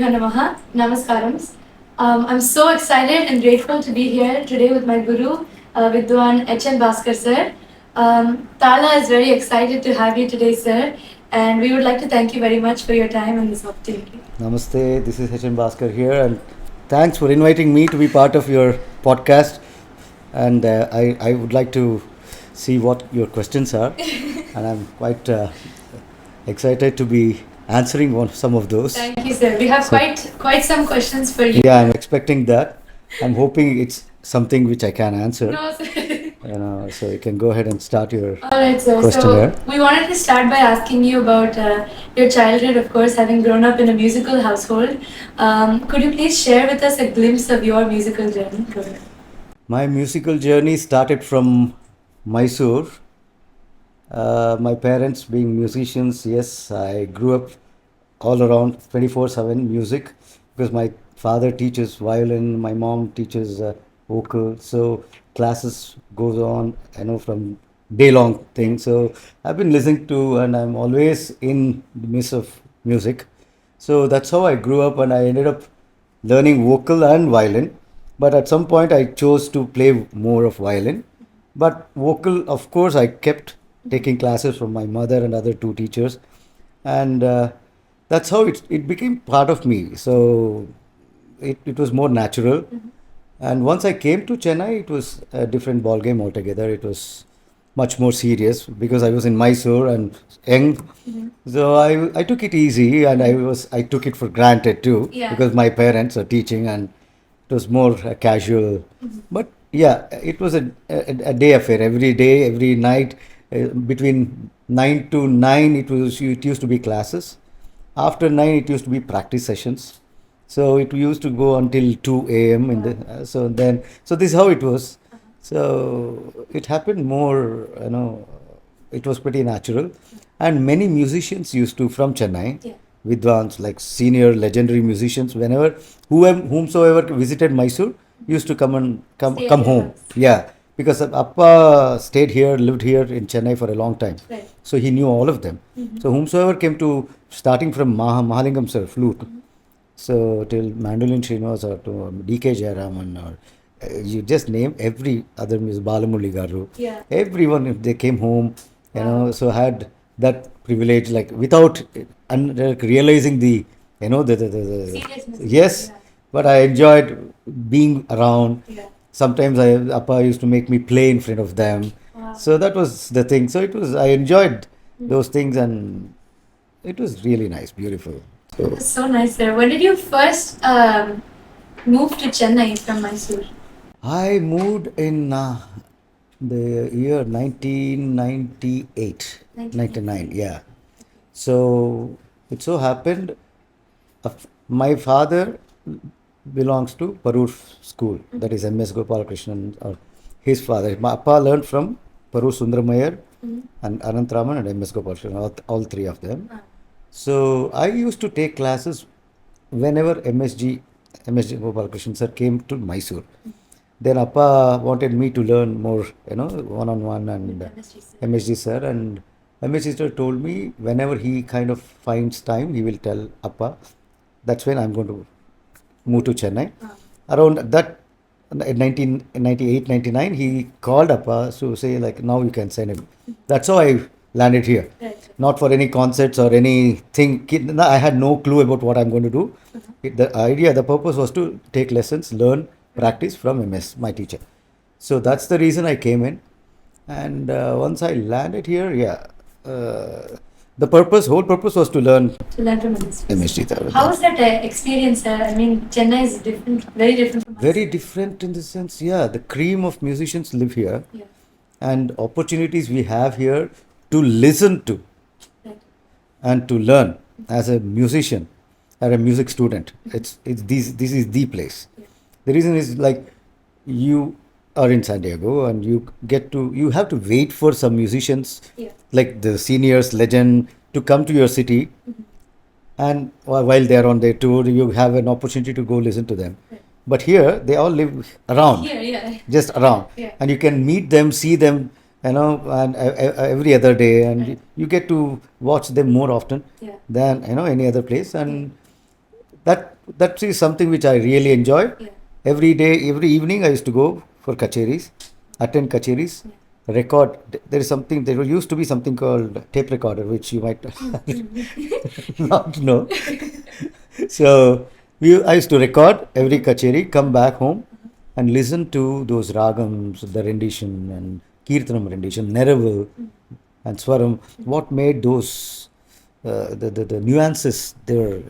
Gurubhyabhyo Namaha. Namaskarams. I'm so excited and grateful to be here today with my Guru, Vidwan HN Bhaskar sir. Tala is very excited to have you today, sir. And we would like to thank you very much for your time and this opportunity. Namaste, this is HN Bhaskar here, and thanks for inviting me to be part of your podcast. And I would like to see what your questions are, and I'm quite excited to be answering some of those. Thank you, sir. We have quite some questions for you. Yeah, I'm expecting that. I'm hoping it's something which I can answer. No, sir. So you can go ahead and start your All right, sir. question So here. we wanted to start by asking you about your childhood, of course, having grown up in a musical household. Could you please share with us a glimpse of your musical journey? Go ahead. My musical journey started from Mysore. My parents being musicians, yes, I grew up all around 24/7 music because my father teaches violin, my mom teaches vocal, so classes goes on, from day long thing. So I've been listening to, and I'm always in the midst of music. So that's how I grew up, and I ended up learning vocal and violin. But at some point, I chose to play more of violin. But vocal, of course, I kept taking classes from my mother and other two teachers, and that's how it became part of me. So it was more natural. And once I came to Chennai, it was a different ball game altogether. It was much more serious because I was in Mysore and young. So I took it easy, and I took it for granted too, Yeah. because my parents are teaching, and it was more casual. But yeah, it was a day affair. Every day, every night, between 9 to 9, it used to be classes. After 9, it used to be practice sessions. So it used to go until 2 a.m. in the so this is how it was. So it happened more, it was pretty natural. And many musicians used to, from Chennai, Yeah. Vidwans, like senior legendary musicians, whenever whomsoever visited Mysore used to come Stay at come your home. house. Yeah, because Appa stayed here, lived here in Chennai for a long time. Right. So he knew all of them. So whomsoever came to, starting from Mahalingam sir, flute, so till Mandolin Srinivas or to D.K. Jayaraman, or you just name every other music, Balamurali Garu. Yeah. Everyone, if they came home, Wow. so had that privilege, like without like realizing the, the Seriousness. yes, Yeah. but I enjoyed being around. Yeah. Sometimes Appa used to make me play in front of them. Wow. So that was the thing. So I enjoyed those things, and it was really nice, beautiful. So That's so nice, sir. When did you first move to Chennai from Mysore? I moved in the year 1998, 99, yeah. So it so happened, my father belongs to Parur school, that is MS Gopalakrishnan, or his father. My Appa learned from Parur Sundramayar and Anantraman and MS Gopalakrishnan, all three of them. So I used to take classes whenever MSG Gopalakrishnan sir came to Mysore. Then Appa wanted me to learn more, one-on-one, and MSG, sir. MSG sir. And MSG sir told me whenever he kind of finds time, he will tell Appa. That's when I'm going to move to Chennai. Around that, in 1998, 99, he called Appa to say, like, now you can send him. That's how I landed here. Right. Not for any concerts or anything. I had no clue about what I'm going to do. The purpose was to take lessons, learn, practice from MS, my teacher. So that's the reason I came in. And once I landed here, the whole purpose was to learn To learn from MSG. MSG. How was that experience, sir? I mean, Chennai is different, very different from Very Mysore. different in the sense, yeah, the cream of musicians live here, Yeah. and opportunities we have here to listen to Right. and to learn as a musician or a music student. This is the place. Yeah. The reason is, like, you are in San Diego, and you have to wait for some musicians, Yeah. like the seniors, legend, to come to your city, and while they are on their tour, you have an opportunity to go listen to them. Right. But here, they all live around, Here, yeah. just around, Yeah. and you can meet them, see them, and every other day, and Right. you get to watch them more often Yeah. than any other place, and that that is something which I really enjoy. Yeah. Every day, every evening, I used to go for kacheris, attend kacheris, record. There is something. There used to be something called tape recorder, which you might not know. So I used to record every kacheri, come back home, and listen to those ragams, the rendition and kirtanam rendition, neravu and swaram. What made those the nuances there,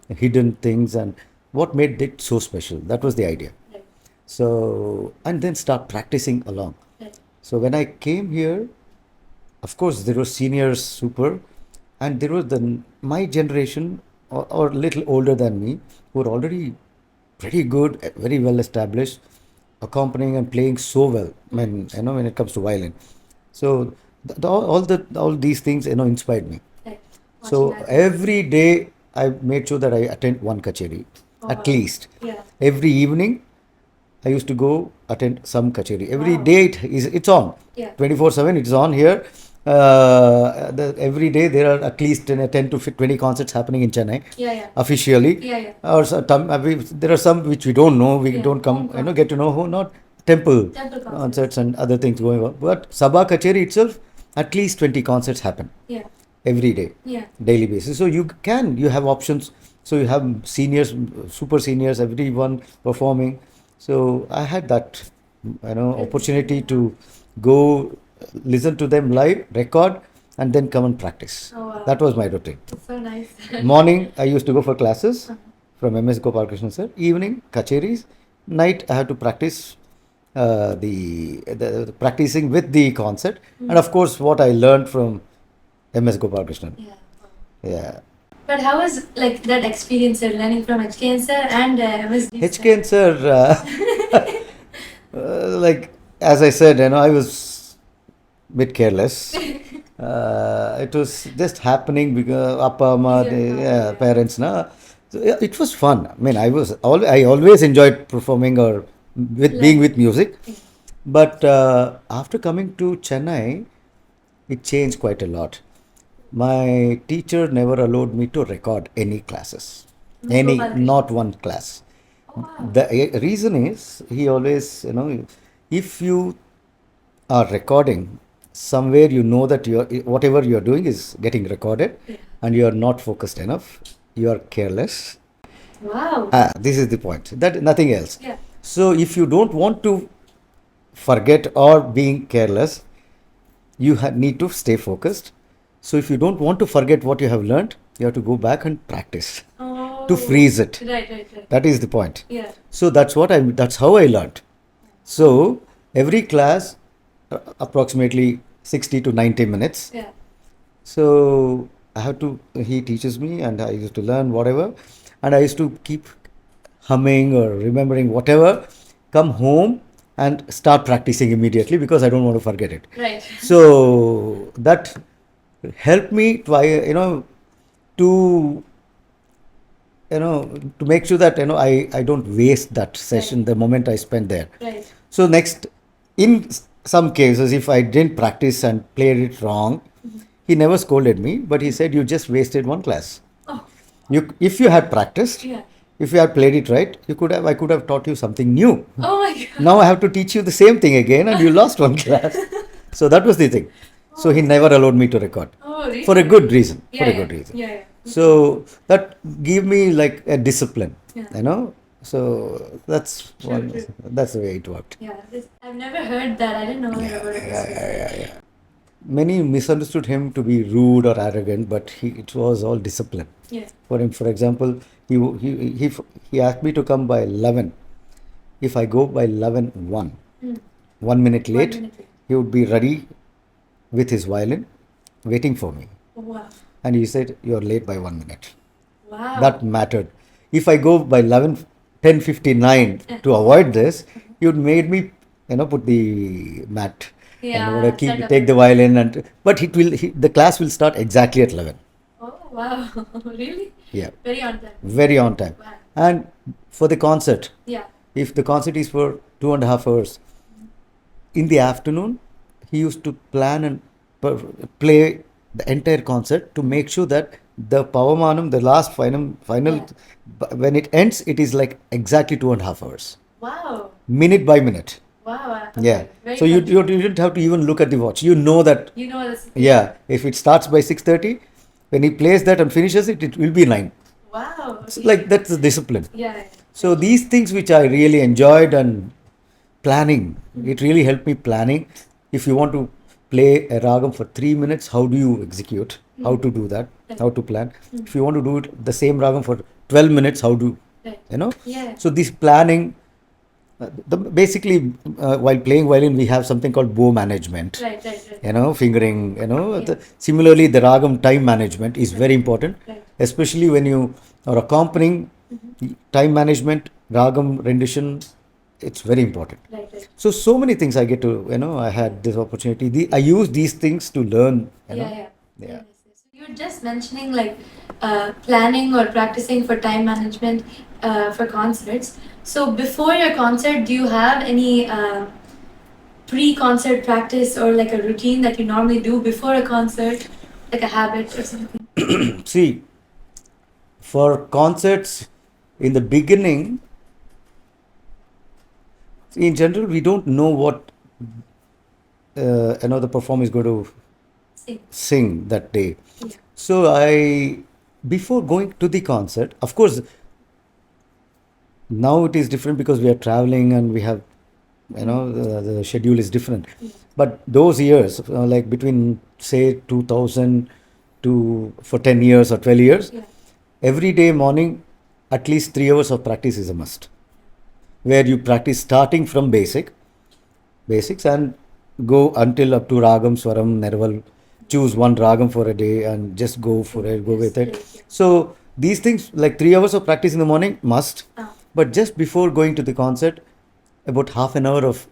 hidden things, and what made it so special. That was the idea. Right. So, and then start practicing along. Right. So when I came here, of course, there were seniors super, and there was my generation or little older than me who were already pretty good, very well established, accompanying and playing so well. When when it comes to violin, so all these things inspired me. Right. So Watching that. every day I made sure that I attend one kacheri, Oh, at wow. least. Yeah. Every evening I used to go attend some kacheri. Every Wow. day it's on. Yeah. 24/7 it's on here. Every day there are at least 10 to 20 concerts happening in Chennai Yeah. Yeah. officially. Yeah. Yeah. Or there are some which we don't know. We Yeah. don't come, Home get to know who not temple Temple concerts. concerts and other things going on. But Sabha Kacheri itself, at least 20 concerts happen Yeah. every day, Yeah. daily basis. So you have options. So you have seniors, super seniors, everyone performing. So I had that, opportunity to go listen to them live, record, and then come and practice. Oh, wow. That was my routine. It's so nice. Morning, I used to go for classes Uh-huh. from MS Gopal Krishnan sir. Evening, kacheris. Night, I had to practice the practicing with the concert, and of course, what I learned from MS Gopal Krishnan. Yeah. Yeah. But how was like that experience of learning from HKN sir and MSD sir? HKN sir, like as I said, I was a bit careless. It was just happening because Appa, Amma, Yeah. parents, na. So, yeah, it was fun. I mean, I always enjoyed performing or being with music. But after coming to Chennai, it changed quite a lot. My teacher never allowed me to record any classes, not one class. Oh, wow. The reason is he always, if you are recording somewhere, that whatever you are doing is getting recorded, Yeah. and you are not focused enough, you are careless. Wow. This is the point. That nothing else. Yeah. So if you don't want to forget or being careless, you need to stay focused. So if you don't want to forget what you have learned, you have to go back and practice Oh. to freeze it. Right. That is the point. Yeah. So that's how I learned. So every class, approximately 60 to 90 minutes. Yeah. So he teaches me, and I used to learn whatever, and I used to keep humming or remembering whatever, come home and start practicing immediately because I don't want to forget it. Right. So that helped me to make sure that I don't waste that session, Right. the moment I spent there. Right. So next, in some cases, if I didn't practice and played it wrong, he never scolded me, but he said, "You just wasted one class. Oh. If you had practiced, Yeah. if you had played it right, I could have taught you something new. Oh my God. Now I have to teach you the same thing again, and you lost one class." So that was the thing. So he never allowed me to record Oh, really? for a good reason. Yeah, for a yeah. good reason. Yeah. So that gave me like a discipline, Yeah. So that's True. that's the way it worked. Yeah. I've never heard that. I didn't know about it. Many misunderstood him to be rude or arrogant, but it was all discipline. Yeah. For him, for example, he asked me to come by 11. If I go by 11:01, 1 minute late, 1 minute late. he would be ready with his violin, waiting for me. Oh, wow. And he said, "You are late by 1 minute." Wow. That mattered. If I go by 10:59 to avoid this, he would made me, put the mat. Yeah, And set up. take the violin, but the class will start exactly at 11. Oh, wow. Really? Yeah, Very on time. very on time. Wow. And for the concert, Yeah. if the concert is for 2.5 hours, in the afternoon, he used to plan and play the entire concert to make sure that the Pavamanam, the last final, Yeah. when it ends, it is like exactly 2.5 hours, Wow. minute by minute. Wow. Okay. Yeah. Very So you punctual. don't have to even look at the watch. You know that. You know this. Yeah. If it starts by 6:30, when he plays that and finishes it, it will be 9. Wow. So Okay. like that's the discipline. Yeah. So these things which I really enjoyed, and planning, it really helped me planning. If you want to play a ragam for 3 minutes, how do you execute? How to do that? How to plan? If you want to do it the same ragam for 12 minutes, how do Right. you know? Yeah. So this planning, basically, while playing violin, we have something called bow management. Right. Fingering. Yeah. Similarly, the ragam time management is very important, Right. especially when you are accompanying. Time management, ragam rendition, it's very important. Right. So many things I get to, I had this opportunity. I use these things to learn. Yeah. Yeah. Yes. So you were just mentioning like planning or practicing for time management for concerts. So before your concert, do you have any pre-concert practice or like a routine that you normally do before a concert, like a habit or something? See, for concerts, in the beginning, in general, we don't know what the performer is going to sing that day. Yeah. So before going to the concert, of course, now it is different because we are traveling and we have, the schedule is different. Yeah. But those years, like between say 2000 to for 10 years or 12 years, Yeah. every day morning, at least 3 hours of practice is a must. Where you practice starting from basics and go until up to ragam, swaram, nerval. Choose one ragam for a day and just go for it, go with it. So these things, like 3 hours of practice in the morning, must. But just before going to the concert, about half an hour of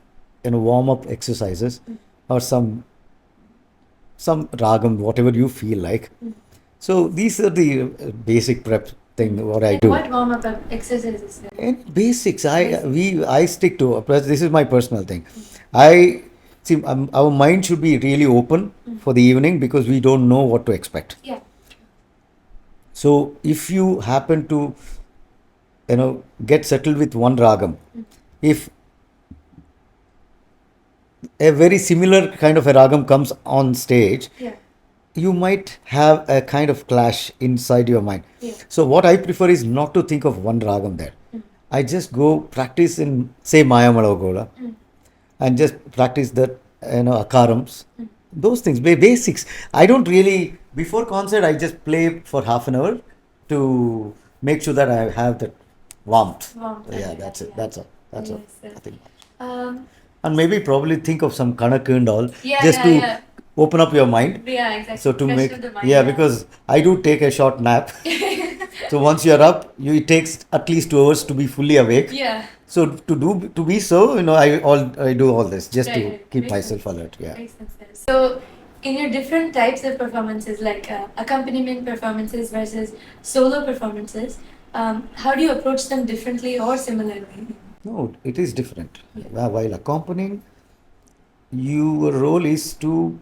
warm up exercises or some ragam, whatever you feel like. So these are the basic prep thing what I do. What warm up exercises? And basics, I stick to. This is my personal thing. I see our mind should be really open for the evening because we don't know what to expect. Yeah. So if you happen to, get settled with one ragam, if a very similar kind of a ragam comes on stage, Yeah. you might have a kind of clash inside your mind. Yeah. So what I prefer is not to think of one ragam there. I just go practice in, say, Maya Malagola, and just practice that, akarams, those things, basics. I don't really, before concert, I just play for half an hour to make sure that I have that warmth. Yeah, that's it. That's all. That's all. Nothing much. And maybe probably think of some kanak and all, just to open up your mind. Yeah, exactly. So to Freshen make, the mind, because I do take a short nap. So once you're up, it takes at least 2 hours to be fully awake. Yeah. So to be so, I do all this just to keep Makes myself sense. alert. Yeah. Makes sense. So, in your different types of performances, like accompaniment performances versus solo performances, how do you approach them differently or similarly? No, it is different. While accompanying, your role is to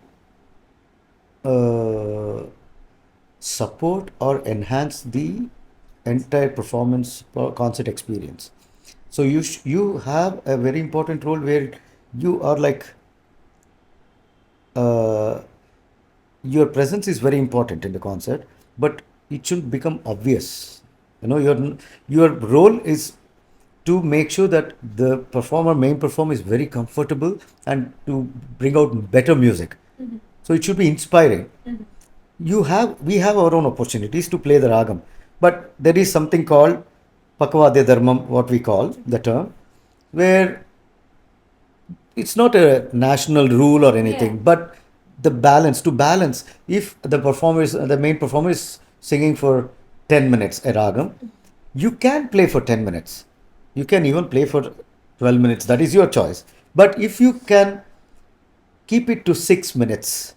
support or enhance the entire performance concert experience. So you have a very important role where you are like your presence is very important in the concert, but it shouldn't become obvious. Your role is to make sure that the main performer, is very comfortable and to bring out better music. So it should be inspiring. We have our own opportunities to play the ragam, but there is something called pakavadya dharmam, what we call the term, where it's not a national rule or anything, but the balance, if the main performer is singing for 10 minutes a ragam, you can play for 10 minutes, you can even play for 12 minutes, that is your choice. But if you can keep it to 6 minutes,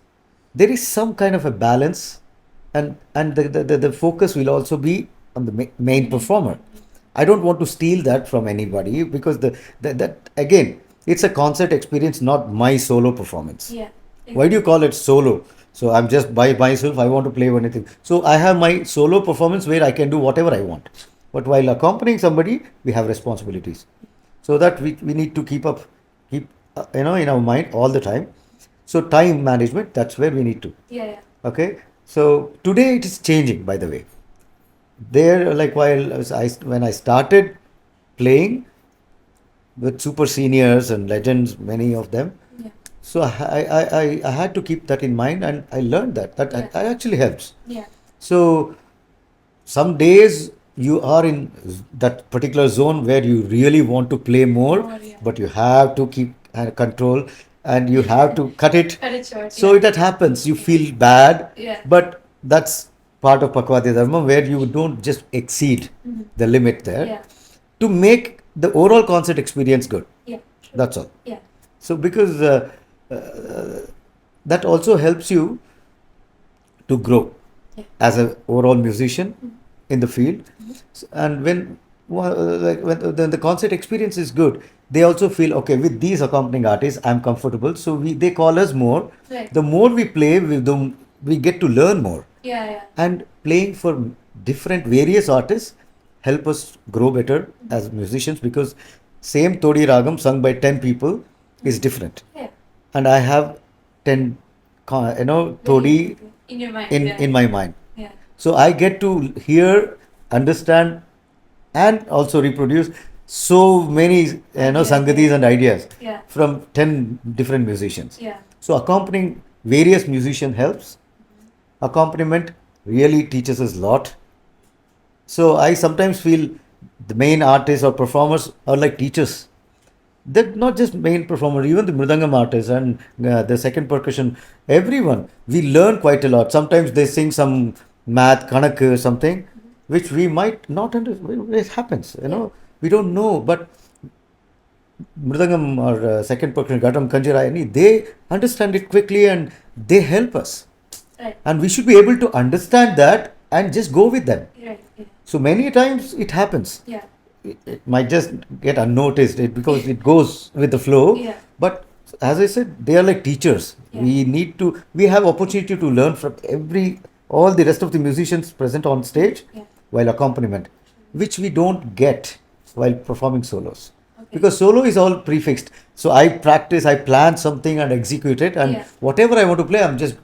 there is some kind of a balance, and the focus will also be on the main performer. I don't want to steal that from anybody, because that again, it's a concert experience, not my solo performance. Yeah. Why do you call it solo? So I'm just by myself. I want to play anything. So I have my solo performance where I can do whatever I want. But while accompanying somebody, we have responsibilities. So that we need to keep in our mind all the time. So time management, that's where we need to. Yeah, yeah. Okay. So today it is changing, by the way. There, like when I started playing with super seniors and legends, many of them. Yeah. So I had to keep that in mind, and I learned that Yeah. that actually helps. Yeah. So some days you are in that particular zone where you really want to play more, More, yeah. but you have to keep control, and you have to cut it. Cut it short. So yeah. that happens. You feel bad, Yeah. but that's part of Pakvati Dharma, where you don't just exceed Mhm. the limit there Yeah. to make the overall concert experience good. Yeah. True. That's all. Yeah. So because that also helps you to grow Yeah. as an overall musician Mhm. in the field. Mhm. And when the concert experience is good, they also feel okay with these accompanying artists. I'm comfortable, so they call us more. Right. The more we play with them, we get to learn more. Yeah, yeah. And playing for different various artists help us grow better as musicians, because same Todi Ragam sung by 10 people is different. Yeah. And I have 10 Todi In your mind. in yeah. in my mind. Yeah. So I get to hear, understand, and also reproduce so many sangatis and ideas Yeah. from 10 different musicians. Yeah. So accompanying various musicians helps. Accompaniment really teaches us a lot. So I sometimes feel the main artists or performers are like teachers. They're not just main performer, even the mridangam artists and the second percussion, everyone. We learn quite a lot. Sometimes they sing some math, kanak, something, which we might not understand. It happens, we don't know. But mridangam or second percussion, gatam, kanjira, they understand it quickly and they help us. Right. And we should be able to understand that and just go with them. Right. Yeah. So many times it happens. Yeah. It might just get unnoticed because it goes with the flow. Yeah. But as I said, they are like teachers. Yeah. We have opportunity to learn from all the rest of the musicians present on stage Yeah. while accompaniment, which we don't get while performing solos. Okay. Because solo is all prefixed. So I practice, I plan something and execute it, and Yeah. whatever I want to play, I'm just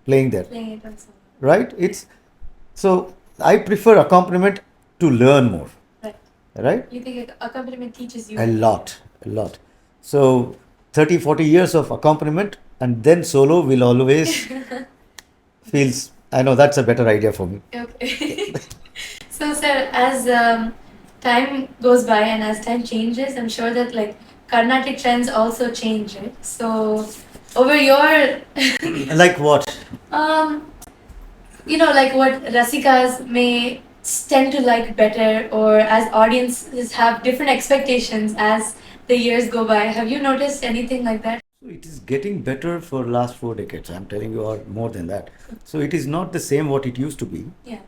playing there. Playing it on solo. Right? So I prefer accompaniment to learn more. Right. Right? You think accompaniment teaches you A lot. So 30, 40 years of accompaniment and then solo will always feels, I know that's a better idea for me. Okay. So, sir, as time goes by and as time changes, I'm sure that like Carnatic trends also change, right? So, over your Like what? like what Rasikas may tend to like better, or as audiences have different expectations as the years go by. Have you noticed anything like that? So it is getting better for last 4 decades. I'm telling you, or more than that. So it is not the same what it used to be. Yeah.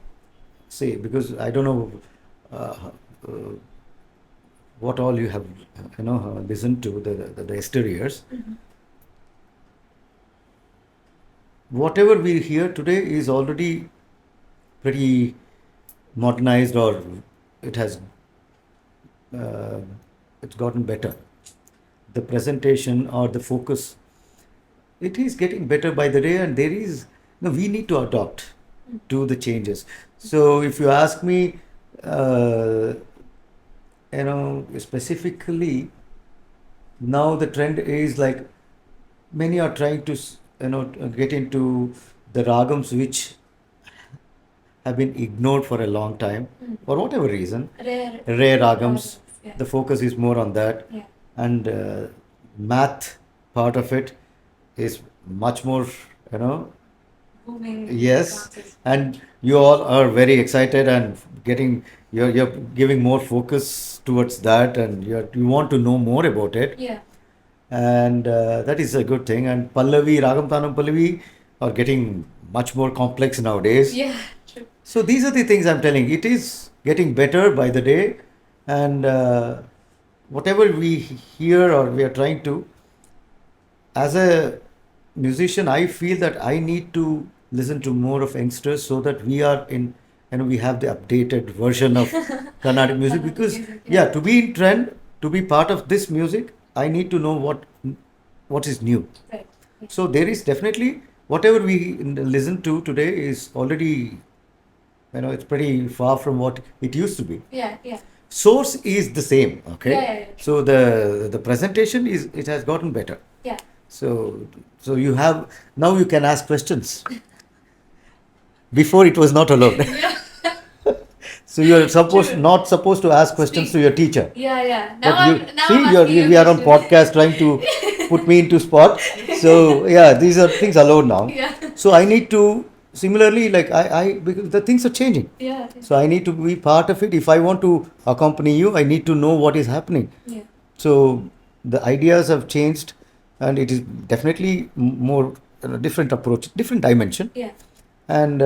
Say, because I don't know what all you have listened to the yesteryears. Mhm. Whatever we hear today is already pretty modernized, or it has it's gotten better. The presentation or the focus, it is getting better by the day, and we need to adopt to the changes. So if you ask me, specifically, now the trend is like many are trying to get into the ragams which have been ignored for a long time, for whatever reason. Rare ragams. Yeah. The focus is more on that. Yeah. And math part of it is much more, Booming. yes. dances. And you all are very excited and you're giving more focus towards that, and you want to know more about it. Yeah. And that is a good thing. And Pallavi, Ragam Tanam Pallavi are getting much more complex nowadays. Yeah. True. So these are the things I'm telling. It is getting better by the day, and whatever we hear or we are trying to, as a musician, I feel that I need to listen to more of youngsters so that we are in, we have the updated version of Carnatic music. Because yeah, to be in trend, to be part of this music, I need to know what is new. Right. So there is definitely whatever we listen to today is already, it's pretty far from what it used to be. Yeah, yeah. Source is the same, okay? Yeah. So the presentation it has gotten better. Yeah. So you have, now you can ask questions. Before it was not allowed. Yeah. So you're True. not supposed to ask questions to your teacher. Yeah. But Now see, I'm asking you we are on questions. podcast trying to put me into spot. So yeah, these are things allowed now. Yeah. So I need to similarly, like because the things are changing. Yeah. So I need to be part of it. If I want to accompany you, I need to know what is happening. Yeah. So the ideas have changed, and it is definitely more different approach, different dimension. Yeah. And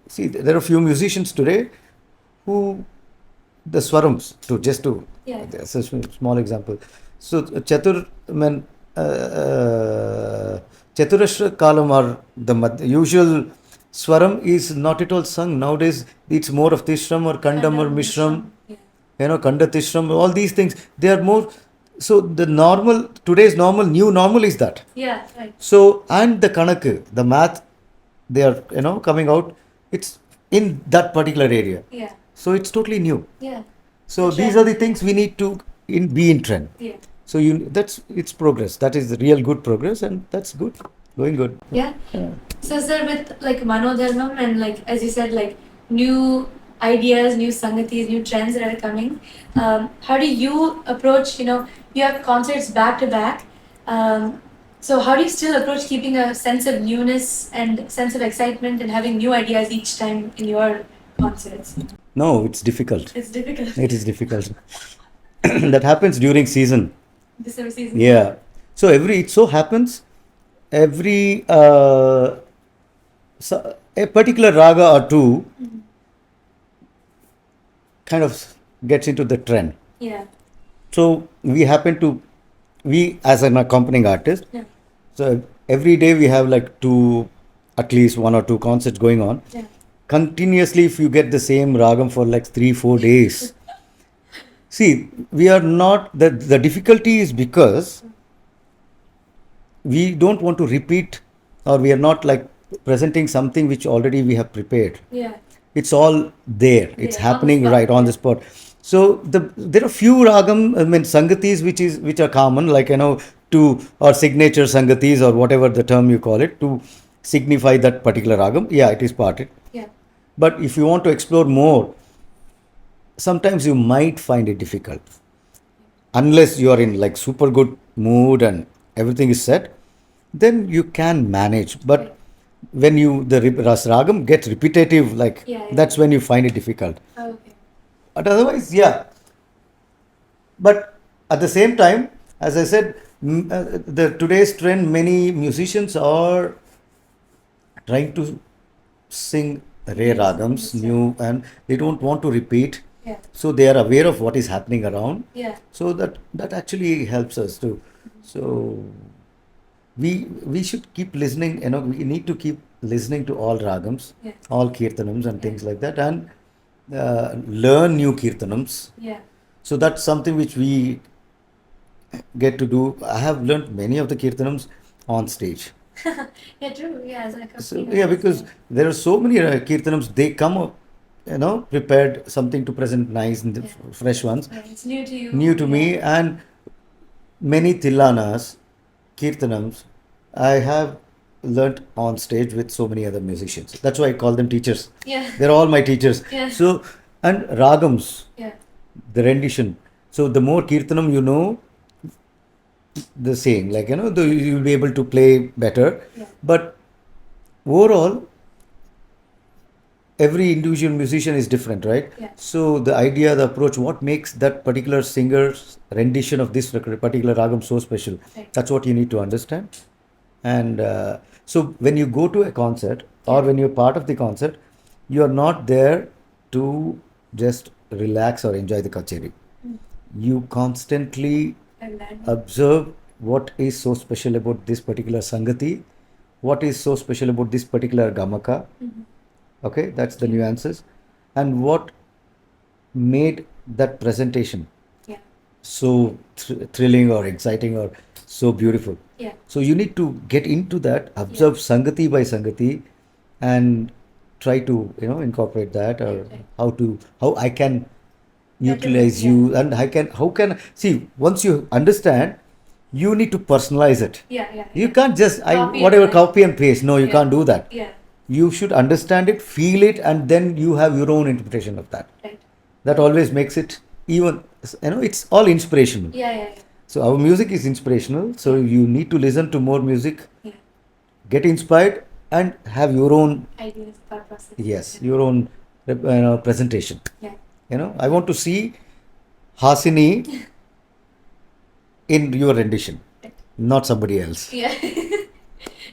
see, there are a few musicians today who the swarams to Yeah. that's a small example. So Chatur, Chaturashra Kalam, or the usual swaram is not at all sung nowadays. It's more of Tishram or Kandam or Mishram. Yeah. Kanda Tishram, all these things, they are more. So the normal, today's normal, new normal is that. Yeah. Right. So, and the Kanak, the math, they are, coming out, it's in that particular area. Yeah. So it's totally new. Yeah. So For these sure. are the things we need to be in trend. Yeah. So it's progress. That is the real good progress, and that's good, going good. Yeah. So, sir, with like Manodharmam and like as you said, like new ideas, new sangatis, new trends that are coming, how do you approach? You have concerts back to back. So, how do you still approach keeping a sense of newness and sense of excitement and having new ideas each time in your concerts? No, it's difficult. It's difficult. It is difficult. That happens during season. December season. Yeah. So it so happens every a particular raga or two kind of gets into the trend. Yeah. So we as an accompanying artist, Yeah. so every day we have like at least one or two concerts going on. Yeah. Continuously, if you get the same ragam for like 3-4 days, see, we are not, the difficulty is because we don't want to repeat, or we are not like presenting something which already we have prepared. Yeah. It's all there. It's Yeah, on the happening spot, right on yeah. the spot. So there are few ragam, sangatis which are common, like or signature sangatis or whatever the term you call it, to signify that particular ragam. Yeah, it is parted. Yeah. But if you want to explore more, sometimes you might find it difficult. Unless you are in like super good mood and everything is set, then you can manage. But when the ragam gets repetitive, like Yeah. that's when you find it difficult. Okay. But otherwise, yeah. But at the same time, as I said, the today's trend, many musicians are trying to sing rare ragams, new, and they don't want to repeat. Yeah. So they are aware of what is happening around. Yeah. So that actually helps us too. So we should keep listening. We need to keep listening to all ragams, Yeah. all kirtanams and things like that, and learn new kirtanams. Yeah. So that's something which we get to do. I have learned many of the kirtanams on stage. Yeah, true. Yeah, as like a So yeah, because there are so many kirtanams, they come up, prepared something to present nice and fresh ones. Yeah, it's new to you. New to me, and many tillanas, kirtanams, I have learnt on stage with so many other musicians. That's why I call them teachers. Yeah. They're all my teachers. Yeah. So, and ragams, Yeah. the rendition. So the more kirtanam you know, the saying, like, you'll be able to play better. Yeah. But overall, every individual musician is different, right? Yeah. So the idea, the approach, what makes that particular singer's rendition of this particular ragam so special? Right. That's what you need to understand. And so when you go to a concert, or when you're part of the concert, you are not there to just relax or enjoy the kacheri. You constantly And then, observe what is so special about this particular Sangati, what is so special about this particular Gamaka. Okay, that's the nuances. And what made that presentation so thrilling or exciting or so beautiful. So you need to get into that, observe Sangati by Sangati, and try to incorporate that, or how I can utilize you, and how can see, once you understand, you need to personalize it. You can't just copy and paste. No, you can't do that. You should understand it, feel it, and then you have your own interpretation of that. That always makes it even, it's all inspirational. So our music is inspirational. So you need to listen to more music, get inspired, and have your own ideas, thought process. Yes, your own presentation. I want to see Haasini in your rendition, not somebody else.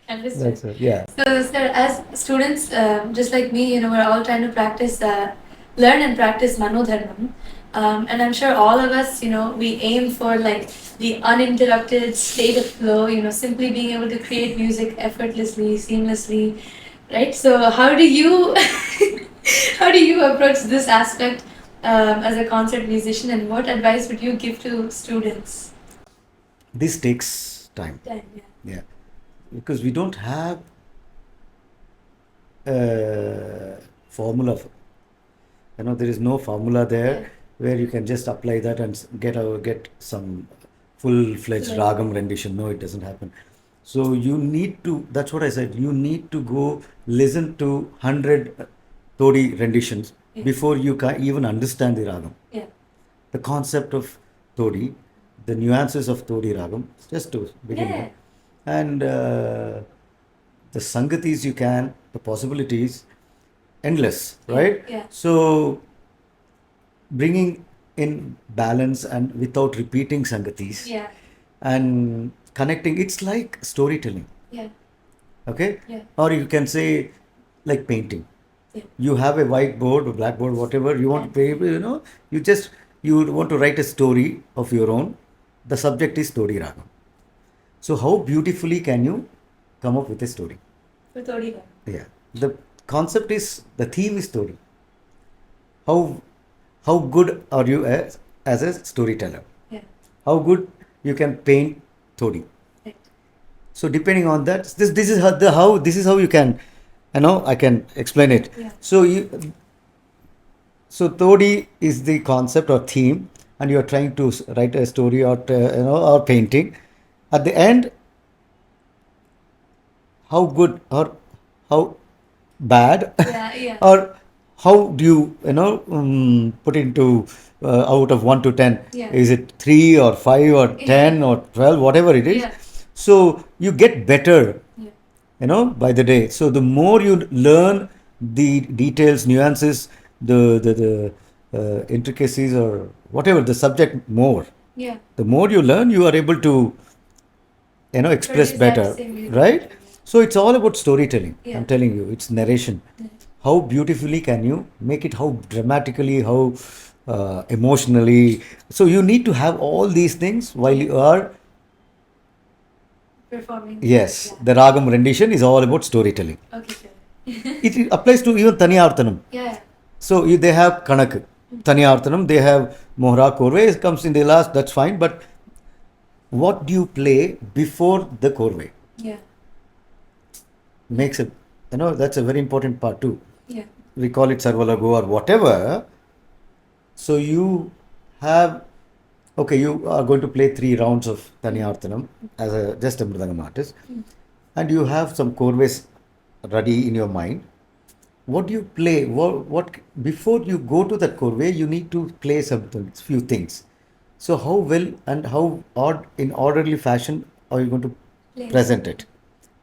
Understood. That's it. Yeah. So, sir, as students, just like me, we're all trying to practice, learn and practice Manodharmam. And I'm sure all of us, we aim for like the uninterrupted state of flow, simply being able to create music effortlessly, seamlessly, right? So, how do you, how do you approach this aspect as a concert musician, and what advice would you give to students? This takes time. Yeah. Because we don't have a formula. There is no formula there where you can just apply that and get some full-fledged ragam rendition. No, it doesn't happen. So you need to, that's what I said, you need to go listen to 100 Todi renditions before you can even understand the ragam. The concept of Todi, the nuances of Todi ragam, just to begin with. And the Sangatis you can, the possibilities, endless, right? So bringing in balance and without repeating Sangatis and connecting, it's like storytelling. Okay? Or you can say like painting. You have a whiteboard or blackboard, whatever you want to pay, you want to write a story of your own. The subject is Todi ragam. So how beautifully can you come up with a story? For Todi ragam. Yeah. The concept is, the theme is story. How good are you as a storyteller? How good you can paint Todi. So depending on that, this is how you can, I can explain it. So Todi is the concept or theme, and you are trying to write a story or painting. At the end, how good or how bad or how do you put into out of 1 to 10, is it 3 or 5 or 10 or 12, whatever it is. So you get better by the day. So the more you learn the details, nuances, the intricacies, or whatever the subject, more the more you learn, you are able to express better, right? So it's all about storytelling. I'm telling you, it's narration. How beautifully can you make it, how dramatically, how emotionally. So you need to have all these things while you are performing. Yes, the ragam rendition is all about storytelling. Okay, sir. It applies to even Taniyarthanam. So they have Kanak, Taniyarthanam, they have Mohra, Korve, it comes in the last, that's fine, but what do you play before the Korve? Makes it, that's a very important part too. We call it Sarvalago or whatever. So you have, you are going to play 3 rounds of Taniyarthanam as just a Mridangam artist, and you have some Korves ready in your mind. What do you play? What before you go to that Korve, you need to play few things. So how well and how in orderly fashion are you going to present it?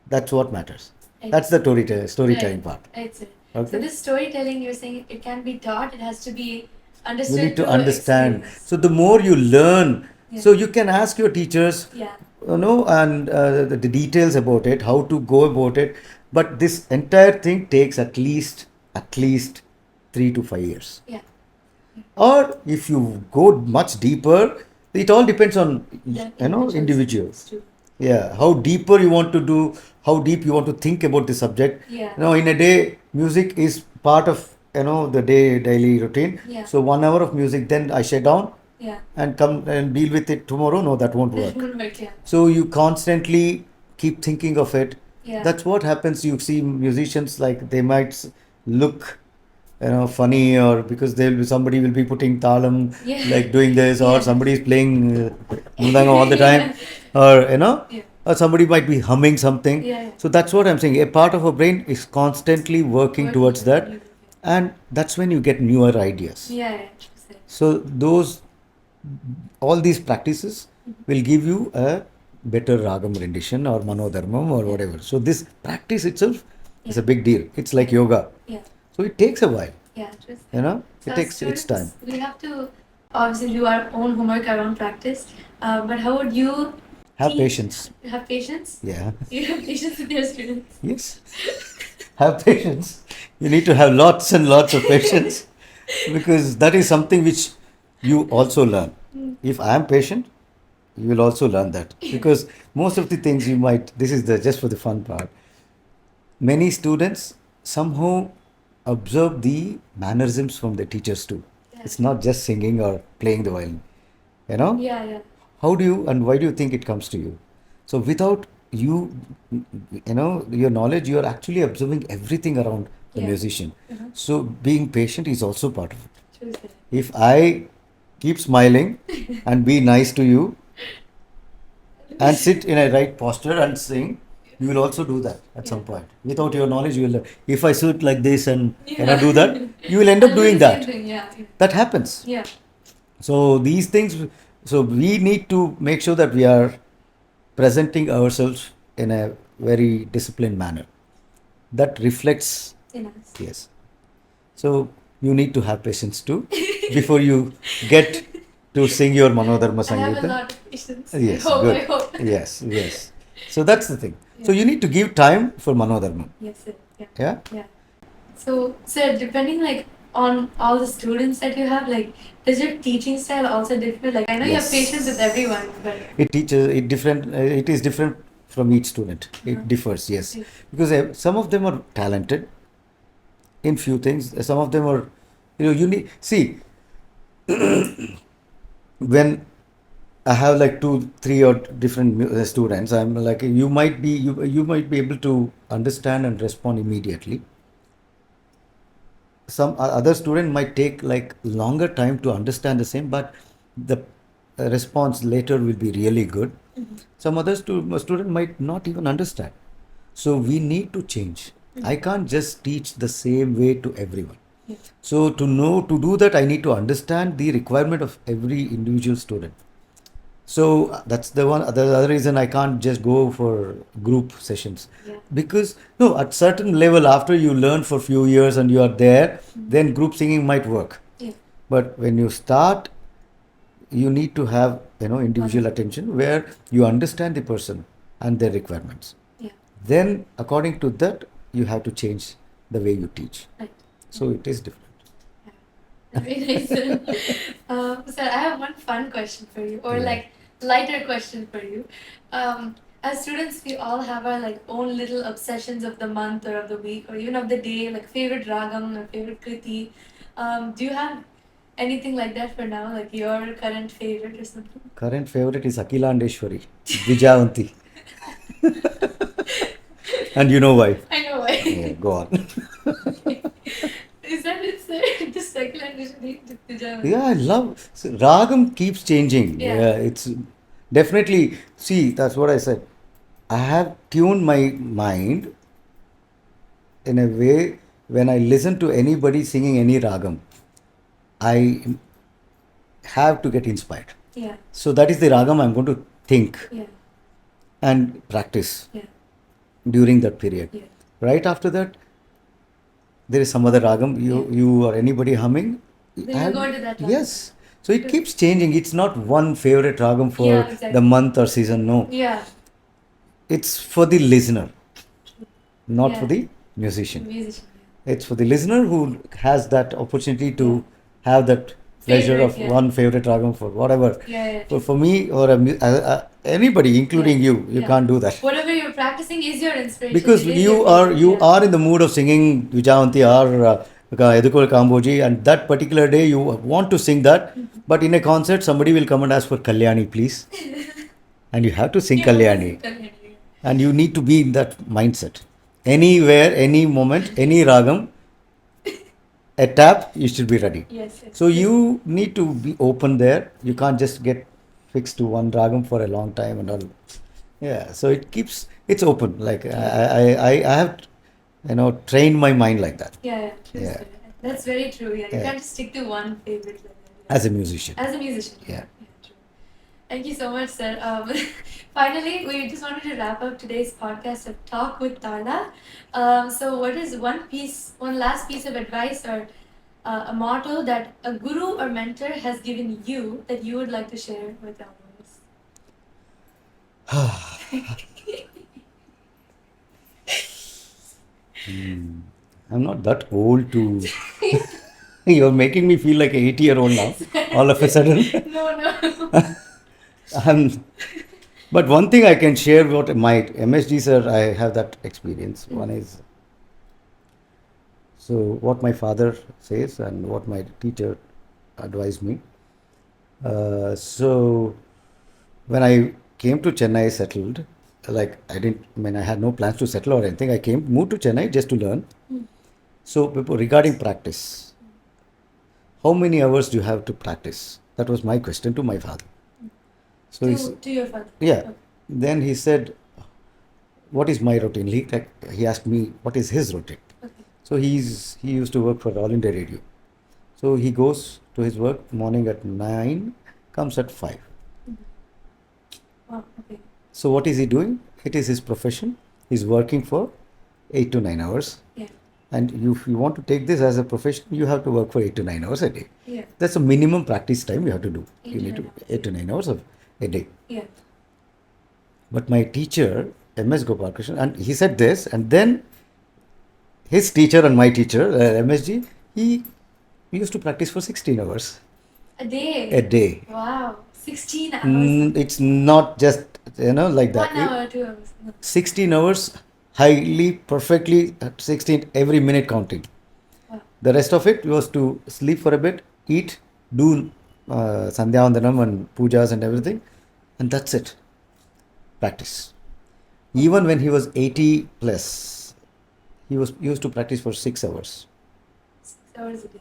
That's what matters. That's the storytelling part. Okay. So this storytelling, you're saying it can be taught, it has to be understood. You need to understand. So the more you learn, so you can ask your teachers, and the details about it, how to go about it. But this entire thing takes at least 3 to 5 years. Or if you go much deeper, It all depends on That individual. It's true. Yeah, how deeper you want to do, how deep you want to think about the subject. Yeah. In a day, music is part of the daily routine. Yeah. So 1 hour of music, then I shut down Yeah. and come and deal with it tomorrow. No, that won't work. Yeah. So you constantly keep thinking of it. Yeah. That's what happens. You see musicians, like they might look funny, or because somebody will be putting talam, Yeah. like doing this, or Yeah. somebody is playing mridangam all the time, or Yeah. or somebody might be humming something. Yeah. So that's what I'm saying. A part of our brain is constantly working towards that, Yeah. and that's when you get newer ideas. Yeah. True. So all these practices will give you a better ragam rendition or manodharmam or whatever. So this practice itself is a big deal. It's like yoga. Yeah. So it takes a while. Yeah. True. It So takes its time. students, we have to obviously do our own homework, our own practice. But how would you Have teach- patience. Have patience? Yeah. You have patience with your students. Yes. Have patience. You need to have lots and lots of patience, because that is something which you also learn. If I am patient, you will also learn that, because most of the things you might, this is just for the fun part. Many students somehow observe the mannerisms from the teachers too. Yeah. It's not just singing or playing the violin. Yeah. How do you and why do you think it comes to you? So without you, your knowledge, you are actually observing everything around the Yeah. musician. Uh-huh. So being patient is also part of it. True. Sir. If I keep smiling and be nice to you and sit in a right posture and sing, you will also do that at some point. Without your knowledge, you will. If I sit like this and do that, you will end up I'll do doing the same that. thing, yeah. That happens. Yeah. So these things, so we need to make sure that we are presenting ourselves in a very disciplined manner. That reflects, In us. yes. So you need to have patience too before you get to sing your Manodharma I have a Sangeeta. lot of patience. Yes, I good. hope. Yes. So that's the thing. So you need to give time for Manodharma. Yes, sir. Yeah. Yeah? Yeah. So, sir, depending on all the students that you have, does your teaching style also differ? I know you have Yes. patience with everyone, but It is different from each student. It differs, yes. Yeah. Because some of them are talented in few things. Some of them are, you need, see, when I have 2, 3 or different students, I'm like, you might be able to understand and respond immediately. Some other student might take longer time to understand the same, but the response later will be really good. Some other student might not even understand. So we need to change. I can't just teach the same way to everyone. Yeah. So to do that, I need to understand the requirement of every individual student. So that's the other reason I can't just go for group sessions. Yeah. Because no, at certain level, after you learn for few years and you are there, then group singing might work. Yeah. But when you start, you need to have individual attention, where you understand the person and their requirements. Yeah. Then according to that, you have to change the way you teach. Right. So it is different. Very nice. Sir, I have one fun question for you, or Yeah. lighter question for you. As students, we all have our own little obsessions of the month or of the week or even of the day, favorite ragam or favorite kriti. Do you have anything like that for now, your current favorite or something? Current favorite is Akilandeshwari, Vijayanti. And you know why? I know why. Yeah, go on. Is that it, sir? Just circular and Yeah, I love. So, Ragam keeps changing. Yeah. It's definitely. See, that's what I said. I have tuned my mind in a way, when I listen to anybody singing any ragam, I have to get inspired. Yeah. So that is the ragam I'm going to think Yeah. and practice Yeah. during that period. Yeah. Right after that, there is some other ragam you or anybody humming. Then you go into that ragam. Yes. So it keeps changing. It's not one favorite ragam for Yeah, exactly. the month or season. No, Yeah. it's for the listener, not Yeah. for the musician. Musician. It's for the listener who has that opportunity to have that pleasure of yeah. one favorite ragam for whatever. Yeah. For me or anybody, including you Yeah. can't do that. Whatever you're practicing is your inspiration. Because It is you your are favorite, you yeah. are in the mood of singing Vijayanti or Edukol Kamboji, and that particular day you want to sing that, but in a concert somebody will come and ask for Kalyani, please, and you have to sing You have to Kalyani, sing Kalyani, yeah. and you need to be in that mindset. Anywhere, any moment, any ragam, a tap, you should be ready. Yes. So you need to be open there. You can't just get fixed to one ragam for a long time and all. Yeah, so it's open. Like I have, trained my mind like that Yeah. True, Yeah. sir. That's very true. Yeah. You Yeah. can't stick to one favorite like that. as a musician. As a musician. Yeah. True. Thank you so much, sir. Finally, we just wanted to wrap up today's podcast of Talk with Tala. So, what is one last piece of advice or a motto that a guru or mentor has given you that you would like to share with our listeners? I'm not that old to. You're making me feel like an 80-year-old now. All of a sudden. No. But one thing I can share what my MSD sir, I have that experience. One is so what my father says and what my teacher advised me. So when I came to Chennai, settled, like I had no plans to settle or anything. I moved to Chennai just to learn. So regarding practice, how many hours do you have to practice? That was my question to my father. So to your father? Yeah. Okay. Then he said, what is my routine? He asked me, what is his routine? Okay. So he used to work for All India Radio. So he goes to his work morning at 9, comes at 5. Wow, okay. So what is he doing? It is his profession. He's working for 8 to 9 hours. Yeah. And if you want to take this as a profession, you have to work for 8 to 9 hours a day. Yeah. That's a minimum practice time you have to do. 8 You to need 9 to hours. 8 to 9 hours of a day. Yeah. But my teacher, MS Gopalakrishnan, and he said this, and then his teacher and my teacher, MSG, he used to practice for 16 hours. A day? A day. Wow. 16 hours. It's not just, like that. 1 hour, 2 hours. No. 16 hours, highly, perfectly, at 16, every minute counting. Wow. The rest of it was to sleep for a bit, eat, do Sandhyavandanam and pujas and everything, and that's it. Practice. Even when he was 80 plus, he used to practice for 6 hours. 6 hours a day.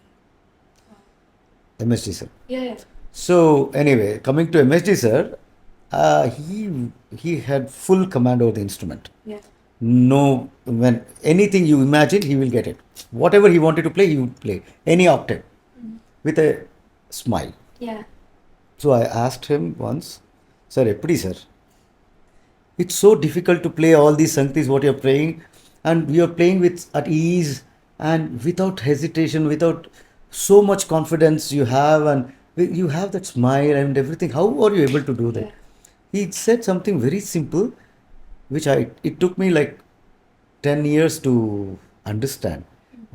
Wow. MSG sir. Yeah. So anyway, coming to MSG sir, he had full command over the instrument. Yeah. No, when anything you imagine, he will get it. Whatever he wanted to play, he would play any octave with a smile. Yeah. So I asked him once, sir, eppadi sir? It's so difficult to play all these sanktis what you're playing, and you're playing with at ease and without hesitation, without so much confidence you have, and you have that smile and everything. How are you able to do that? Yeah. He said something very simple, which it took me like 10 years to understand.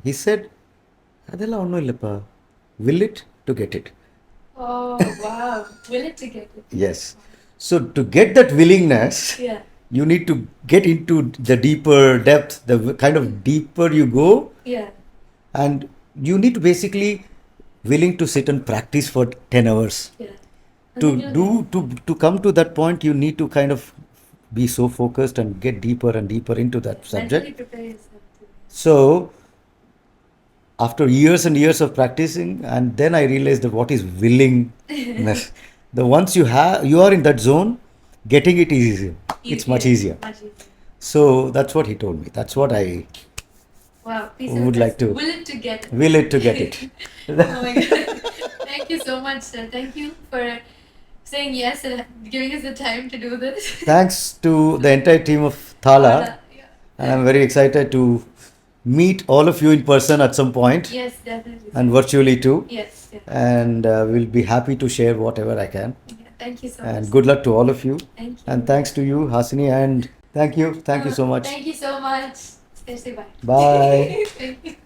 He said, "Adella onnu illappa, will it to get it." Oh, wow. Will it to get it? Yes. So to get that willingness, Yeah. you need to get into the deeper depth, the kind of deeper you go, Yeah. and you need to basically willing to sit and practice for 10 hours. Yeah. And then To come to that point, you need to kind of be so focused and get deeper and deeper into that mentally subject. prepare yourself to. So after years and years of practicing, and then I realized that what is willingness. The once you are in that zone, getting it is easier. It's much easier. Much easier. So that's what he told me. That's what I Wow. Piece would of like to will it to get it. will it to get it. Oh my god. Thank you so much, sir. Thank you for saying yes and giving us the time to do this. Thanks to the entire team of Tala, Yeah. and I'm very excited to meet all of you in person at some point, Yes, definitely. and virtually too. Yes. Yeah. And we'll be happy to share whatever I can. Yeah. Thank you so much. And good luck to all of you. Thank you. And thanks to you, Haasini, and thank you so much. Thank you so much. Say bye. Bye. Thank you.